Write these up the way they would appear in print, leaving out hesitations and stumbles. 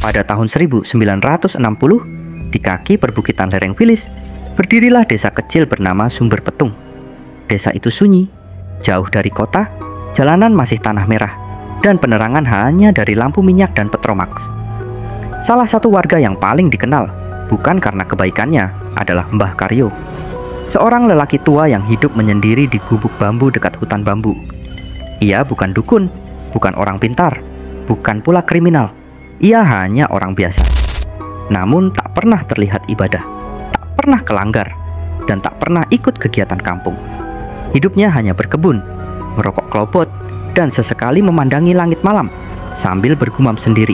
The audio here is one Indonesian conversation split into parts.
Pada tahun 1960, di kaki perbukitan lereng Wilis, berdirilah desa kecil bernama Sumber Petung. Desa itu sunyi, jauh dari kota, jalanan masih tanah merah, dan penerangan hanya dari lampu minyak dan petromax. Salah satu warga yang paling dikenal, bukan karena kebaikannya, adalah Mbah Karyo. Seorang lelaki tua yang hidup menyendiri di gubuk bambu dekat hutan bambu. Ia bukan dukun, bukan orang pintar, bukan pula kriminal. Ia hanya orang biasa. Namun tak pernah terlihat ibadah, tak pernah kelanggar, dan tak pernah ikut kegiatan kampung. Hidupnya hanya berkebun, merokok klopot, dan sesekali memandangi langit malam sambil bergumam sendiri.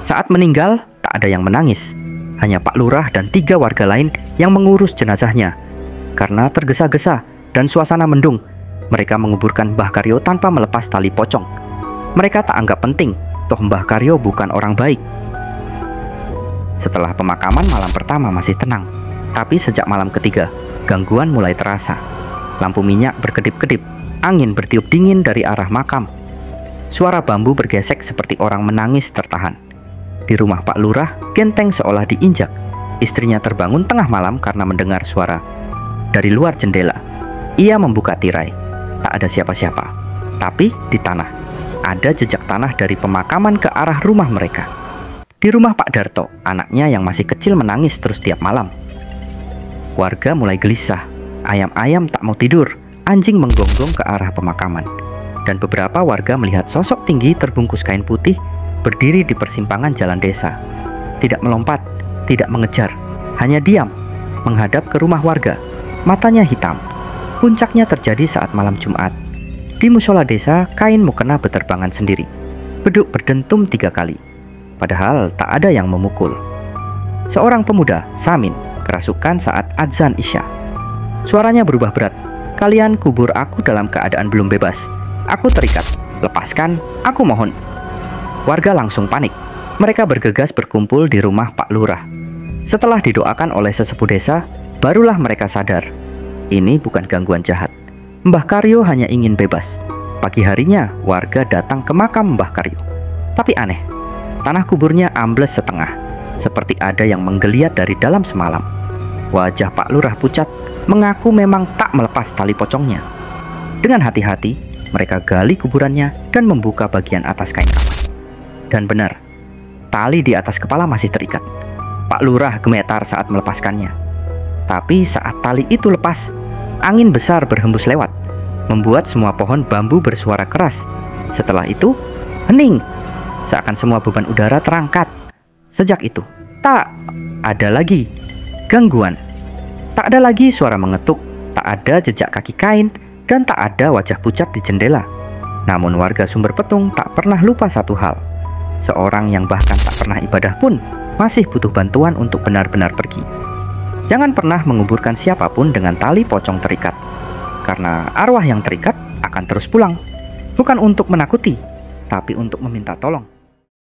Saat meninggal, tak ada yang menangis. Hanya Pak Lurah dan 3 warga lain yang mengurus jenazahnya. Karena tergesa-gesa dan suasana mendung, mereka menguburkan Mbah Karyo tanpa melepas tali pocong. Mereka tak anggap penting, toh Mbah Karyo bukan orang baik. Setelah pemakaman, malam pertama masih tenang. Tapi sejak malam ketiga, gangguan mulai terasa. Lampu minyak berkedip-kedip, angin bertiup dingin dari arah makam. Suara bambu bergesek seperti orang menangis tertahan. Di rumah Pak Lurah, genteng seolah diinjak. Istrinya terbangun tengah malam karena mendengar suara. Dari luar jendela, ia membuka tirai. Tak ada siapa-siapa. Tapi di tanah, ada jejak tanah dari pemakaman ke arah rumah mereka. Di rumah Pak Darto, anaknya yang masih kecil menangis terus tiap malam. Warga mulai gelisah. Ayam-ayam tak mau tidur. Anjing menggonggong ke arah pemakaman. Dan beberapa warga melihat sosok tinggi terbungkus kain putih berdiri di persimpangan jalan desa. Tidak melompat, tidak mengejar, hanya diam, menghadap ke rumah warga. Matanya hitam. Puncaknya terjadi saat malam Jumat. Di musola desa, kain mukena beterbangan sendiri. Beduk berdentum 3 kali. Padahal tak ada yang memukul. Seorang pemuda, Samin, kerasukan saat azan Isya. Suaranya berubah berat. Kalian kubur aku dalam keadaan belum bebas. Aku terikat. Lepaskan, aku mohon. Warga langsung panik. Mereka bergegas berkumpul di rumah Pak Lurah. Setelah didoakan oleh sesepuh desa, barulah mereka sadar. Ini bukan gangguan jahat. Mbah Karyo hanya ingin bebas. Pagi harinya, warga datang ke makam Mbah Karyo. Tapi aneh, tanah kuburnya ambles setengah, seperti ada yang menggeliat dari dalam semalam. Wajah Pak Lurah pucat, mengaku memang tak melepas tali pocongnya. Dengan hati-hati, mereka gali kuburannya dan membuka bagian atas kain kafan. Dan benar, tali di atas kepala masih terikat. Pak Lurah gemetar saat melepaskannya. Tapi saat tali itu lepas, angin besar berhembus lewat, membuat semua pohon bambu bersuara keras. Setelah itu, hening, seakan semua beban udara terangkat. Sejak itu, tak ada lagi gangguan. Tak ada lagi suara mengetuk, tak ada jejak kaki kain, dan tak ada wajah pucat di jendela. Namun warga Sumber Petung tak pernah lupa satu hal. Seorang yang bahkan tak pernah ibadah pun masih butuh bantuan untuk benar-benar pergi. Jangan pernah menguburkan siapapun dengan tali pocong terikat, karena arwah yang terikat akan terus pulang. Bukan untuk menakuti, tapi untuk meminta tolong.